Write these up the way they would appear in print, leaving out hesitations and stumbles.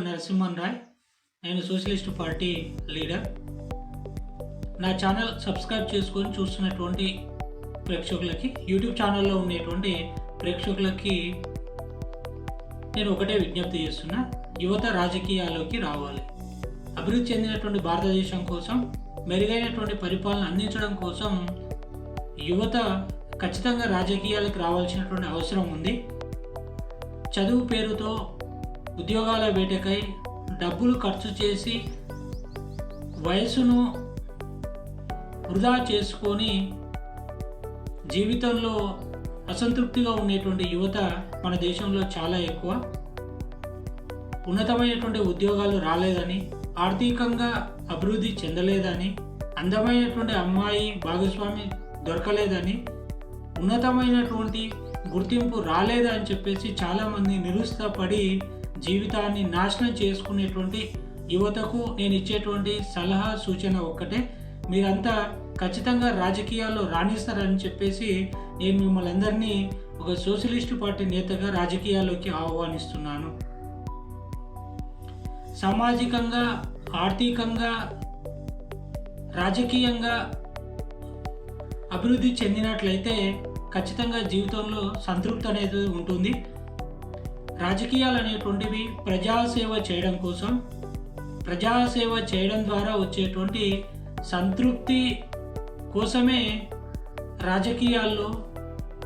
నరసింహన్ రాయ్. నేను socialist party leader. నా channel subscribe చేసుకొని చూస్తున్నటువంటి ప్రేక్షకులకి, యూట్యూబ్ ఛానల్లో ఉండేటువంటి ప్రేక్షకులకి నేను ఒకటే విజ్ఞప్తి చేస్తున్నా. యువత రాజకీయాల్లోకి రావాలి. అభివృద్ధి చెందినటువంటి భారతదేశం కోసం, మెరుగైనటువంటి పరిపాలన అందించడం కోసం యువత ఖచ్చితంగా రాజకీయాలకు రావాల్సినటువంటి అవసరం ఉంది. చదువు పేరుతో ఉద్యోగాల వేటకై డబ్బులు ఖర్చు చేసి వయసును వృధా చేసుకొని జీవితంలో అసంతృప్తిగా ఉండేటువంటి యువత మన దేశంలో చాలా ఎక్కువ. ఉన్నతమైనటువంటి ఉద్యోగాలు రాలేదని, ఆర్థికంగా అభివృద్ధి చెందలేదని, అందమైనటువంటి అమ్మాయి భాగస్వామి దొరకలేదని, ఉన్నతమైనటువంటి గుర్తింపు రాలేదని చెప్పేసి చాలామంది నిరుత్సాహపడి జీవితాన్ని నాశనం చేసుకునేటువంటి యువతకు నేను ఇచ్చేటువంటి సలహా సూచన ఒక్కటే. మీరంతా ఖచ్చితంగా రాజకీయాల్లో రాణిస్తారని చెప్పేసి నేను మిమ్మల్ని అందరినీ ఒక సోషలిస్టు పార్టీ నేతగా రాజకీయాల్లోకి ఆహ్వానిస్తున్నాను. సామాజికంగా, ఆర్థికంగా, రాజకీయంగా అభివృద్ధి చెందినట్లయితే ఖచ్చితంగా జీవితంలో సంతృప్తి అనేది ఉంటుంది. రాజకీయాలు అనేటువంటివి ప్రజాసేవ చేయడం కోసం, ప్రజాసేవ చేయడం ద్వారా వచ్చేటువంటి సంతృప్తి కోసమే రాజకీయాల్లో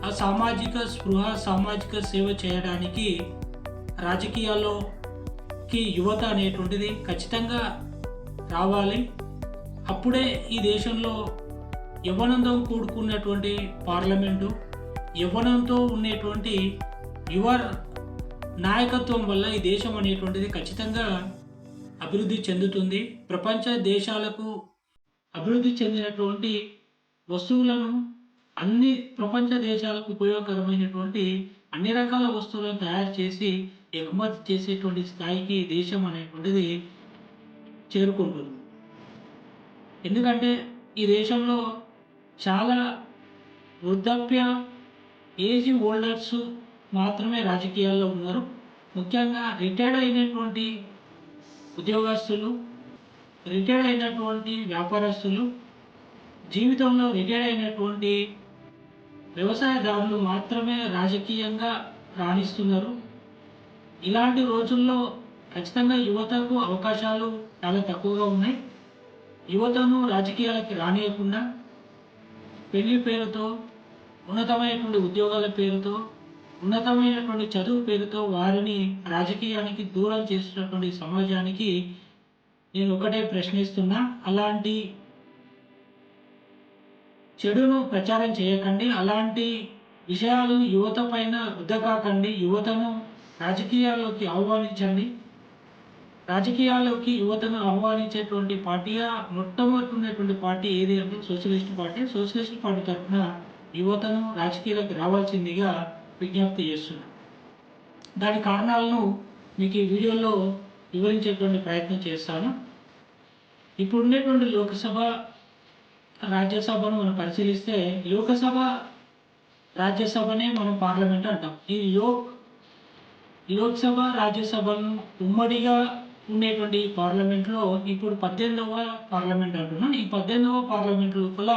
ఆ సామాజిక స్పృహ, సామాజిక సేవ చేయడానికి రాజకీయాల్లోకి యువత అనేటువంటిది ఖచ్చితంగా రావాలి. అప్పుడే ఈ దేశంలో యవ్వనంతో కూడుకున్నటువంటి పార్లమెంటు, యవ్వనంతో ఉండేటువంటి యువ నాయకత్వం వల్ల ఈ దేశం అనేటువంటిది ఖచ్చితంగా అభివృద్ధి చెందుతుంది. ప్రపంచ దేశాలకు అభివృద్ధి చెందినటువంటి వస్తువులను, అన్ని ప్రపంచ దేశాలకు ఉపయోగకరమైనటువంటి అన్ని రకాల వస్తువులను తయారు చేసి ఎగుమతి చేసేటువంటి స్థాయికి దేశం అనేటువంటిది చేరుకుంటుంది. ఎందుకంటే ఈ దేశంలో చాలా వృద్ధాప్య ఏజ్ హోల్డర్స్ మాత్రమే రాజకీయాల్లో ఉన్నారు. ముఖ్యంగా రిటైర్డ్ అయినటువంటి ఉద్యోగస్తులు, రిటైర్డ్ అయినటువంటి వ్యాపారస్తులు, జీవితంలో రిటైర్డ్ అయినటువంటి వ్యవసాయదారులు మాత్రమే రాజకీయంగా రాణిస్తున్నారు. ఇలాంటి రోజుల్లో ఖచ్చితంగా యువతకు అవకాశాలు చాలా తక్కువగా ఉన్నాయి. యువతను రాజకీయాలకి రానియకుండా పెళ్లి పేరుతో, ఉన్నతమైనటువంటి ఉద్యోగాల పేరుతో, ఉన్నతమైనటువంటి చదువు పేరుతో వారిని రాజకీయానికి దూరం చేస్తున్నటువంటి సమాజానికి నేను ఒకటే ప్రశ్నిస్తున్నా. అలాంటి చెడును ప్రచారం చేయకండి. అలాంటి విషయాలను యువత పైన రుద్దకాకండి. యువతను రాజకీయాల్లోకి ఆహ్వానించండి. రాజకీయాల్లోకి యువతను ఆహ్వానించేటువంటి పార్టీగా మొట్టమొదటి ఉన్నటువంటి పార్టీ ఏది అంటే సోషలిస్ట్ పార్టీ. సోషలిస్ట్ పార్టీ తరఫున యువతను రాజకీయాలకు రావాల్సిందిగా విజ్ఞప్తి చేస్తున్నాను. దాని కారణాలను మీకు ఈ వీడియోలో వివరించేటువంటి ప్రయత్నం చేస్తాను. ఇప్పుడు ఉండేటువంటి లోక్సభ, రాజ్యసభను మనం పరిశీలిస్తే, లోకసభ, రాజ్యసభనే మనం పార్లమెంట్ అంటాం. ఈ లోక్సభ, రాజ్యసభను ఉమ్మడిగా ఉండేటువంటి పార్లమెంట్లో ఇప్పుడు 18వ పార్లమెంట్ అంటున్నాం. ఈ 18వ పార్లమెంట్ లోపల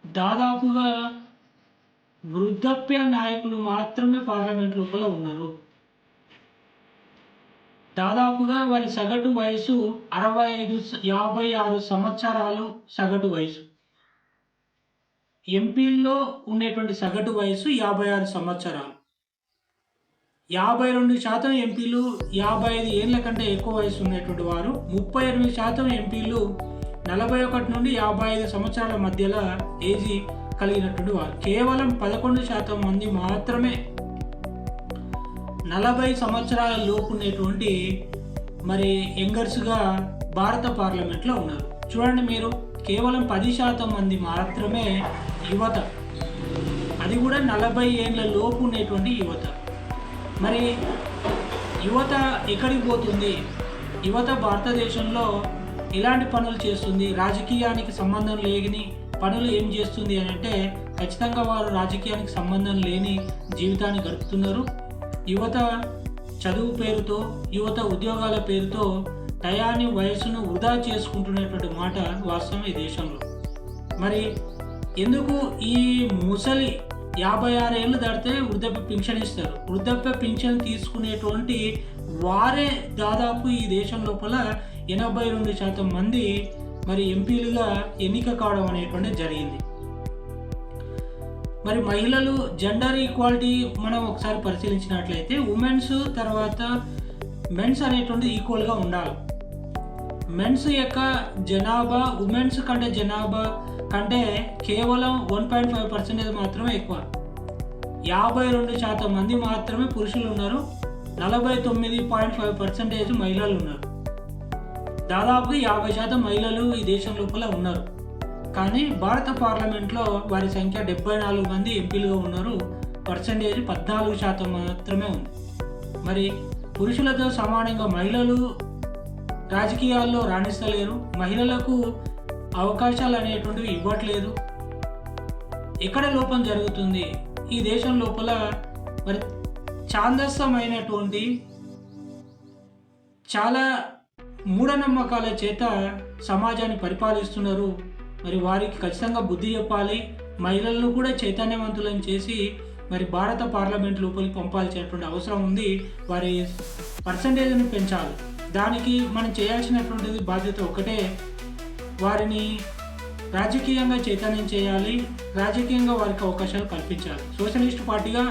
దాదాపుగా వృద్ధాప్య నాయకులు మాత్రమే పార్లమెంట్ లోపల ఉన్నారు. దాదాపుగా వారి సగటు వయసు 56 సంవత్సరాలు సగటు వయసు. ఎంపీల్లో ఉండేటువంటి సగటు వయసు 56 సంవత్సరాలు. 52% ఎంపీలు 55 ఏళ్ల కంటే ఎక్కువ వయసు ఉన్నటువంటి వారు. 38% ఎంపీలు 41 నుండి 55 సంవత్సరాల మధ్యలో ఏజీ కలిగినటువంటి వారు. కేవలం 11% మంది మాత్రమే 40 సంవత్సరాల లోపు ఉండేటువంటి యంగర్స్గా భారత పార్లమెంట్లో ఉన్నారు. చూడండి మీరు, కేవలం 10% మంది మాత్రమే యువత, అది కూడా 40 ఏళ్ళ లోపు ఉండేటువంటి యువత. మరి యువత ఎక్కడికి పోతుంది? యువత భారతదేశంలో ఎలాంటి పనులు చేస్తుంది? రాజకీయానికి సంబంధం లేని పనులు ఏం చేస్తుంది అని అంటే ఖచ్చితంగా వారు రాజకీయానికి సంబంధం లేని జీవితాన్ని గడుపుతున్నారు. యువత చదువు పేరుతో, యువత ఉద్యోగాల పేరుతో టయాన్ని వయస్సును వృధా చేసుకుంటున్నటువంటి మాట వాస్తవం ఈ దేశంలో. మరి ఎందుకు ఈ ముసలి 56 ఏళ్ళు దాటితే వృద్ధాప్య పింఛన్ ఇస్తారు. వృద్ధాప్య పింఛన్ తీసుకునేటువంటి వారే దాదాపు ఈ దేశం లోపల 82% మంది మరి ఎంపీలుగా ఎన్నిక కావడం అనేటువంటిది జరిగింది. మరి మహిళలు జెండర్ ఈక్వాలిటీ మనం ఒకసారి పరిశీలించినట్లయితే ఉమెన్స్ తర్వాత మెన్స్ అనేటువంటి ఈక్వల్గా ఉండాలి. మెన్స్ యొక్క జనాభా ఉమెన్స్ కంటే జనాభా కంటే కేవలం 1.5% మాత్రమే ఎక్కువ. 52% మంది మాత్రమే పురుషులు ఉన్నారు, 49.5% మహిళలు ఉన్నారు. దాదాపు 50% మహిళలు ఈ దేశం లోపల ఉన్నారు. కానీ భారత పార్లమెంట్లో వారి సంఖ్య 74 మంది ఎంపీలుగా ఉన్నారు. పర్సంటేజ్ 14% మాత్రమే ఉంది. మరి పురుషులతో సమానంగా మహిళలు రాజకీయాల్లో రాణిస్తలేరు. మహిళలకు అవకాశాలు అనేటువంటివి ఇవ్వట్లేదు. ఎక్కడ లోపం జరుగుతుంది? ఈ దేశం లోపల మరి ఛాందస్సమైనటువంటి చాలా మూఢనమ్మకాల చేత సమాజాన్ని పరిపాలిస్తున్నారు. మరి వారికి ఖచ్చితంగా బుద్ధి చెప్పాలి. మహిళలను కూడా చైతన్యవంతులను చేసి మరి భారత పార్లమెంట్ లోపలికి పంపాల్సినటువంటి అవసరం ఉంది. వారి పర్సంటేజ్ని పెంచాలి. దానికి మనం చేయాల్సినటువంటిది బాధ్యత ఒకటే, వారిని రాజకీయంగా చైతన్యం చేయాలి, రాజకీయంగా వారికి అవకాశాలు కల్పించాలి. సోషలిస్ట్ పార్టీగా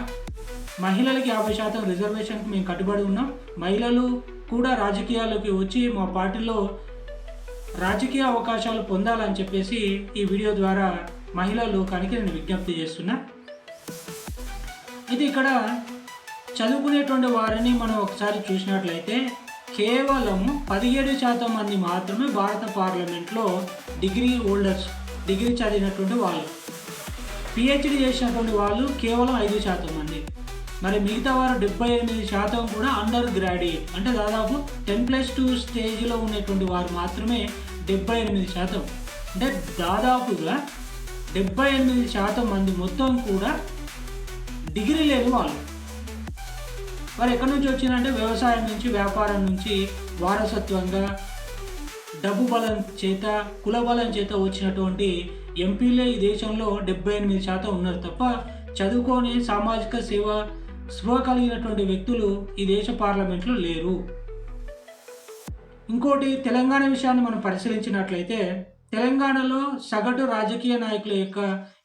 మహిళలకి 50% రిజర్వేషన్కి మేము కట్టుబడి ఉన్నాం. మహిళలు కూడా రాజకీయాల్లోకి వచ్చి మా పార్టీలో రాజకీయ అవకాశాలు పొందాలని చెప్పేసి ఈ వీడియో ద్వారా మహిళా లోకానికి నేను విజ్ఞప్తి చేస్తున్నా. అయితే ఇక్కడ చదువుకునేటువంటి వారిని మనం ఒకసారి చూసినట్లయితే కేవలం 17% మంది మాత్రమే భారత పార్లమెంట్లో డిగ్రీ హోల్డర్స్, డిగ్రీ చదివినటువంటి వాళ్ళు. పిహెచ్డి చేసినటువంటి వాళ్ళు కేవలం 5% మంది. మరి మిగతా వారు 78% కూడా అండర్ గ్రాడ్యుయేట్, అంటే దాదాపు 10+2 స్టేజ్లో ఉన్నటువంటి వారు మాత్రమే 78%. అంటే దాదాపుగా 78% మంది మొత్తం కూడా డిగ్రీ లేని వాళ్ళు. మరి ఎక్కడి నుంచి వచ్చిందంటే వ్యవసాయం నుంచి, వ్యాపారం నుంచి, వారసత్వంగా డబ్బు బలం చేత, కుల బలం చేత వచ్చినటువంటి ఎంపీలే ఈ దేశంలో 78% ఉన్నారు తప్ప చదువుకొని సామాజిక సేవ స్పృహ కలిగినటువంటి వ్యక్తులు ఈ దేశ పార్లమెంట్లో లేరు. ఇంకోటి, తెలంగాణ విషయాన్ని మనం పరిశీలించినట్లయితే తెలంగాణలో సగటు రాజకీయ నాయకుల యొక్క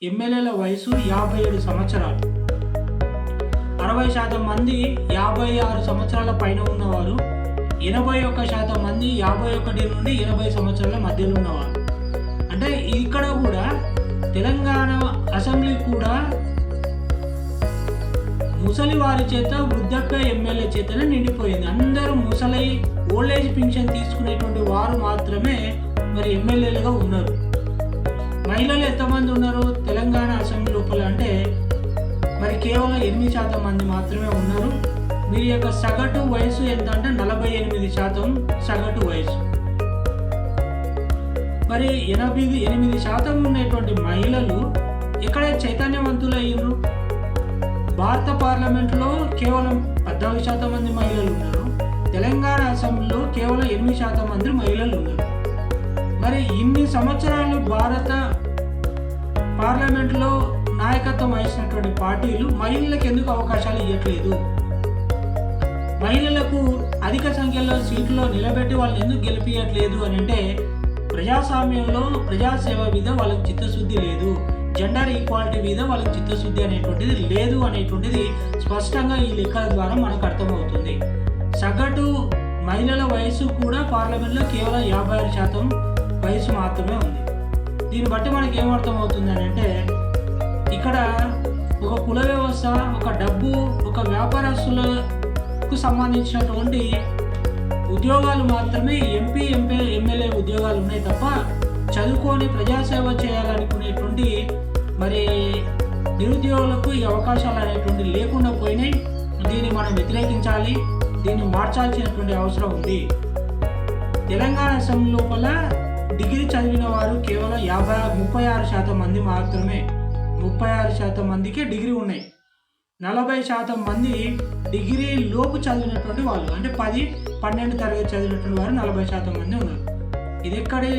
ఎమ్మెల్యేల వయసు 57 సంవత్సరాలు. 60% మంది 56 సంవత్సరాల పైన ఉన్నవారు, 81% మంది 51 నుండి 80 సంవత్సరాల మధ్యలో ఉన్నవారు. అంటే ఇక్కడ కూడా తెలంగాణ అసెంబ్లీ కూడా ముసలి వారి చేత, వృద్ధాప్య ఎమ్మెల్యే చేతనే నిండిపోయింది. అందరూ ముసలి ఓల్డేజ్ పింఛన్ తీసుకునేటువంటి వారు మాత్రమే మరి ఎమ్మెల్యేలుగా ఉన్నారు. మహిళలు ఎంతమంది ఉన్నారు తెలంగాణ అసెంబ్లీ లోపల అంటే మరి కేవలం 8% మంది మాత్రమే ఉన్నారు. వీరి యొక్క సగటు వయసు ఎంత అంటే 48% సగటు వయసు. మరి 88% ఉన్నటువంటి మహిళలు ఎక్కడ చైతన్యవంతులు అయ్యారు? భారత పార్లమెంట్లో కేవలం 14% మంది మహిళలు ఉన్నారు. తెలంగాణ అసెంబ్లీలో కేవలం 8% మంది మహిళలు ఉన్నారు. మరి ఇన్ని సంవత్సరాలు భారత పార్లమెంట్లో నాయకత్వం వహించినటువంటి పార్టీలు మహిళలకు ఎందుకు అవకాశాలు ఇవ్వట్లేదు? మహిళలకు అధిక సంఖ్యలో సీట్లో నిలబెట్టి వాళ్ళని ఎందుకు గెలిపించట్లేదు అని అంటే ప్రజాస్వామ్యంలో ప్రజాసేవ మీద వాళ్ళకి చిత్తశుద్ధి లేదు, జెండర్ ఈక్వాలిటీ మీద వాళ్ళకి చిత్తశుద్ధి అనేటువంటిది లేదు అనేటువంటిది స్పష్టంగా ఈ లెక్కల ద్వారా మనకు అర్థమవుతుంది. సగటు మహిళల వయసు కూడా పార్లమెంట్లో కేవలం 56% వయసు మాత్రమే ఉంది. దీన్ని బట్టి మనకి ఏమర్థమవుతుంది అని అంటే ఇక్కడ ఒక కుల వ్యవస్థ, ఒక డబ్బు, ఒక వ్యాపారస్తులకు సంబంధించినటువంటి ఉద్యోగాలు మాత్రమే ఎమ్మెల్యే ఉద్యోగాలు ఉన్నాయి తప్ప చదువుకొని ప్రజాసేవ చేయాలనుకునేటువంటి మరి నిరుద్యోగులకు ఈ అవకాశాలు అనేటువంటి లేకుండా పోయినాయి. దీన్ని మనం వ్యతిరేకించాలి, దీన్ని మార్చాల్సినటువంటి అవసరం ఉంది. తెలంగాణ అసెంబ్లీ లోపల డిగ్రీ చదివిన వారు కేవలం 36% మంది మాత్రమే. 36% మందికే డిగ్రీ ఉన్నాయి. 40% మంది డిగ్రీ లోపు చదివినటువంటి వాళ్ళు, అంటే 10-12 తరగతి చదివినటువంటి వారు 40% మంది ఉన్నారు. ఇది ఎక్కడి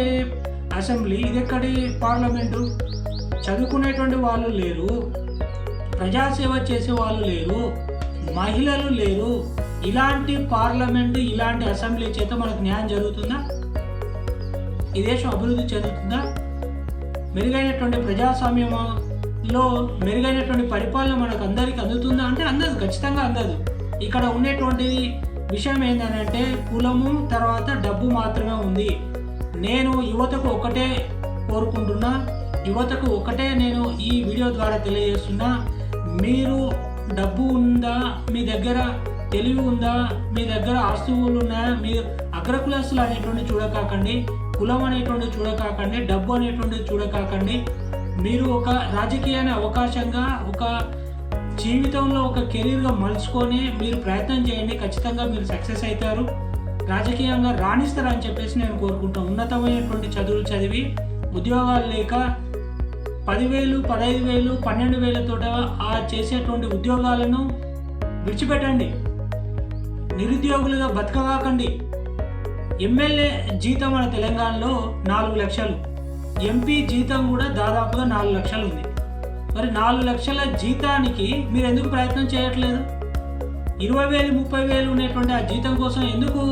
అసెంబ్లీ, ఇది ఎక్కడి పార్లమెంటు? చదువుకునేటువంటి వాళ్ళు లేరు, ప్రజాసేవ చేసే వాళ్ళు లేరు, మహిళలు లేరు. ఇలాంటి పార్లమెంటు, ఇలాంటి అసెంబ్లీ చేత మనకు న్యాయం జరుగుతుందా? ఈ దేశం అభివృద్ధి చెందుతుందా? మెరుగైనటువంటి ప్రజాస్వామ్యంలో మెరుగైనటువంటి పరిపాలన మనకు అందరికీ అందుతుందా అంటే అందదు, ఖచ్చితంగా అందదు. ఇక్కడ ఉండేటువంటి విషయం ఏంటంటే కులము తర్వాత డబ్బు మాత్రమే ఉంది. నేను యువతకు ఒకటే కోరుకుంటున్నా, యువతకు ఒకటే నేను ఈ వీడియో ద్వారా తెలియజేస్తున్నా, మీరు డబ్బు ఉందా, మీ దగ్గర తెలివి ఉందా, మీ దగ్గర ఆస్తువులు ఉన్నాయా, మీరు అగ్రకులస్తులు అనేటువంటి చూడకాకండి, కులం అనేటువంటి చూడకాకండి, డబ్బు అనేటువంటి చూడకాకండి. మీరు ఒక రాజకీయాన్ని అవకాశంగా, ఒక జీవితంలో ఒక కెరీర్గా మలుచుకొని మీరు ప్రయత్నం చేయండి. ఖచ్చితంగా మీరు సక్సెస్ అవుతారు, రాజకీయంగా రాణిస్తారని చెప్పేసి నేను కోరుకుంటాను. ఉన్నతమైనటువంటి చదువులు చదివి ఉద్యోగాలు లేక 10,000, 15,000, 12,000 ఆ చేసేటువంటి ఉద్యోగాలను విడిచిపెట్టండి. నిరుద్యోగులుగా బతకవాకండి. ఎమ్మెల్యే జీతం మన తెలంగాణలో 4 లక్షలు, ఎంపీ జీతం కూడా దాదాపుగా 4 లక్షలు ఉంది. మరి 4 లక్షల జీతానికి మీరు ఎందుకు ప్రయత్నం చేయట్లేదు? 20,000, 30,000 ఉండేటువంటి ఆ జీతం కోసం ఎందుకు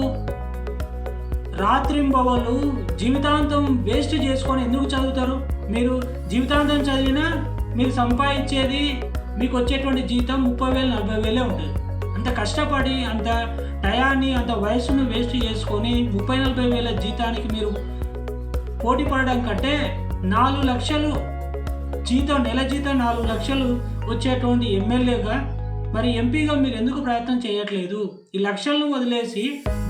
రాత్రింబవళ్ళు జీవితాంతం వేస్ట్ చేసుకొని ఎందుకు చదువుతారు? మీరు జీవితాంతం చదివినా మీరు సంపాదించేది, మీకు వచ్చేటువంటి జీతం 30,000, 40,000 ఉంటుంది. అంత కష్టపడి, అంత టయాన్ని, అంత వయసును వేస్ట్ చేసుకొని 30,000-40,000 జీతానికి మీరు పోటీ పడడం కంటే 4 లక్షలు జీతం, నెల జీతం 4 లక్షలు వచ్చేటువంటి ఎమ్మెల్యేగా, మరి ఎంపీగా మీరు ఎందుకు ప్రయత్నం చేయట్లేదు? ఈ లక్షలను వదిలేసి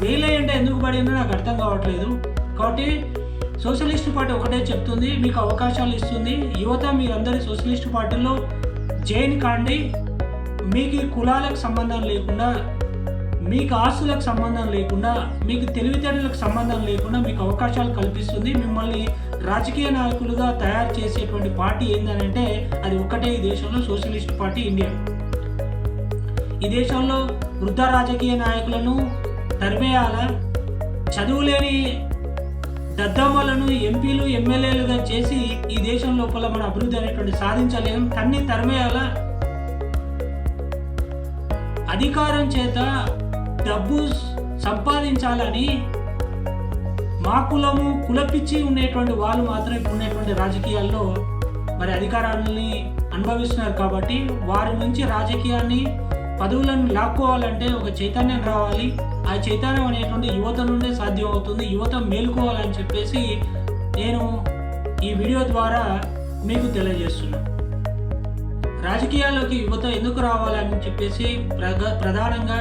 వేలేయంటే ఎందుకు పడిందో నాకు అర్థం కావట్లేదు. కాబట్టి సోషలిస్ట్ పార్టీ ఒకటే చెప్తుంది, మీకు అవకాశాలు ఇస్తుంది. యువత మీరందరి సోషలిస్ట్ పార్టీలో జాయిన్ కాండి. మీకు కులాలకు సంబంధం లేకుండా, మీకు ఆస్తులకు సంబంధం లేకుండా, మీకు తెలివితేటలకు సంబంధం లేకుండా మీకు అవకాశాలు కల్పిస్తుంది. మిమ్మల్ని రాజకీయ నాయకులుగా తయారు చేసేటువంటి పార్టీ ఏంటంటే అది ఒక్కటే, ఈ దేశంలో సోషలిస్ట్ పార్టీ ఇండియా. ఈ దేశంలో వృద్ధ రాజకీయ నాయకులను తరిమేయాల, చదువులేని దద్దమ్మలను ఎంపీలు, ఎమ్మెల్యేలుగా చేసి ఈ దేశం లోపల మన అభివృద్ధి అనేటువంటి సాధించలేము. కన్నీ తరిమేయాల. అధికారం చేత డబ్బు సంపాదించాలని మా కులము, కులపిచ్చి ఉండేటువంటి వాళ్ళు మాత్రం ఇప్పుడు ఉండేటువంటి రాజకీయాల్లో మరి అధికారాన్ని అనుభవిస్తున్నారు. కాబట్టి వారి నుంచి రాజకీయాన్ని, పదవులను లాక్కోవాలంటే ఒక చైతన్యం రావాలి. ఆ చైతన్యం అనేటువంటి యువత నుండే సాధ్యం అవుతుంది. యువత మేలుకోవాలని చెప్పేసి నేను ఈ వీడియో ద్వారా మీకు తెలియజేస్తున్నాను. రాజకీయాల్లోకి యువత ఎందుకు రావాలని చెప్పేసి ప్రధానంగా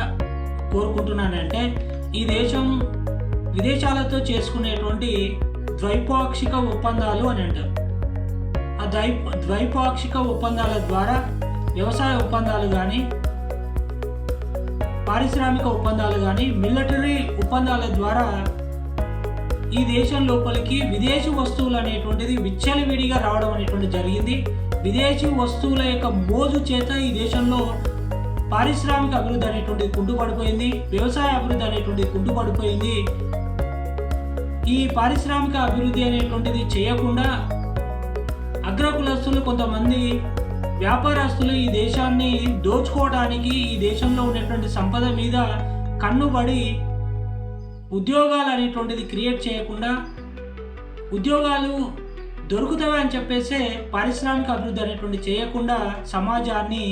కోరుకుంటున్నానంటే, ఈ దేశం విదేశాలతో చేసుకునేటువంటి ద్వైపాక్షిక ఒప్పందాలు అని అంటారు. ఆ ద్వైపాక్షిక ఒప్పందాల ద్వారా వ్యవసాయ ఒప్పందాలు కానీ, పారిశ్రామిక ఒప్పందాలు కానీ, మిలిటరీ ఒప్పందాల ద్వారా ఈ దేశం లోపలికి విదేశీ వస్తువులు అనేటువంటిది విచ్చలవిడిగా రావడం అనేటువంటి జరిగింది. విదేశీ వస్తువుల యొక్క మోజు చేత ఈ దేశంలో పారిశ్రామిక అభివృద్ధి అనేటువంటిది కుంటుపడిపోయింది, వ్యవసాయ అభివృద్ధి అనేటువంటిది కుంటుపడిపోయింది. ఈ పారిశ్రామిక అభివృద్ధి అనేటువంటిది చేయకుండా అగ్రకులస్తులు, కొంతమంది వ్యాపారస్తులు ఈ దేశాన్ని దోచుకోవడానికి, ఈ దేశంలో ఉన్నటువంటి సంపద మీద కన్నుబడి ఉద్యోగాలు అనేటువంటిది క్రియేట్ చేయకుండా, ఉద్యోగాలు దొరుకుతాయి అని చెప్పేసే పారిశ్రామిక అభివృద్ధి అనేటువంటి చేయకుండా, సమాజాన్ని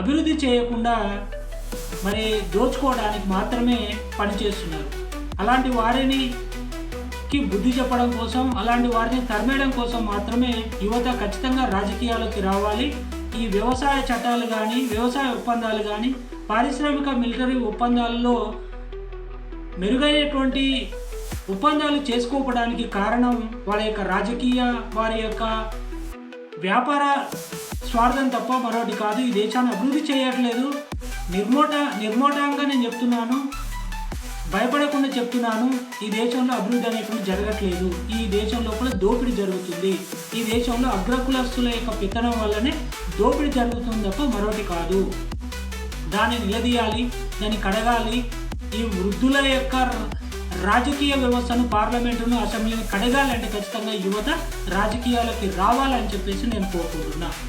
అభివృద్ధి చేయకుండా మరి దోచుకోవడానికి మాత్రమే పనిచేస్తున్నారు. అలాంటి వారిని బుద్ధి చెప్పడం కోసం, అలాంటి వారిని తరిమేయడం కోసం మాత్రమే యువత ఖచ్చితంగా రాజకీయాల్లోకి రావాలి. ఈ వ్యవసాయ చట్టాలు కానీ, వ్యవసాయ ఒప్పందాలు కానీ, పారిశ్రామిక మిలిటరీ ఒప్పందాలలో మెరుగైనటువంటి ఒప్పందాలు చేసుకోవడానికి కారణం వాళ్ళ యొక్క రాజకీయ, వారి యొక్క వ్యాపార స్వార్థం తప్ప మరొకటి కాదు. ఈ దేశాన్ని అభివృద్ధి చేయట్లేదు. నిర్మోటంగా నేను చెప్తున్నాను, భయపడకుండా చెప్తున్నాను, ఈ దేశంలో అభివృద్ధి అనేటువంటి జరగట్లేదు. ఈ దేశం లోపల దోపిడీ జరుగుతుంది. ఈ దేశంలో అగ్రకులస్తుల యొక్క పెత్తనం వల్లనే దోపిడీ జరుగుతుంది తప్ప మరొకటి కాదు. దాన్ని నిలదీయాలి, దాన్ని కడగాలి. ఈ వృద్ధుల యొక్క రాజకీయ వ్యవస్థను, పార్లమెంటును, అసెంబ్లీని కడగాలంటే ఖచ్చితంగా యువత రాజకీయాలకి రావాలని చెప్పేసి నేను కోరుకుంటున్నాను.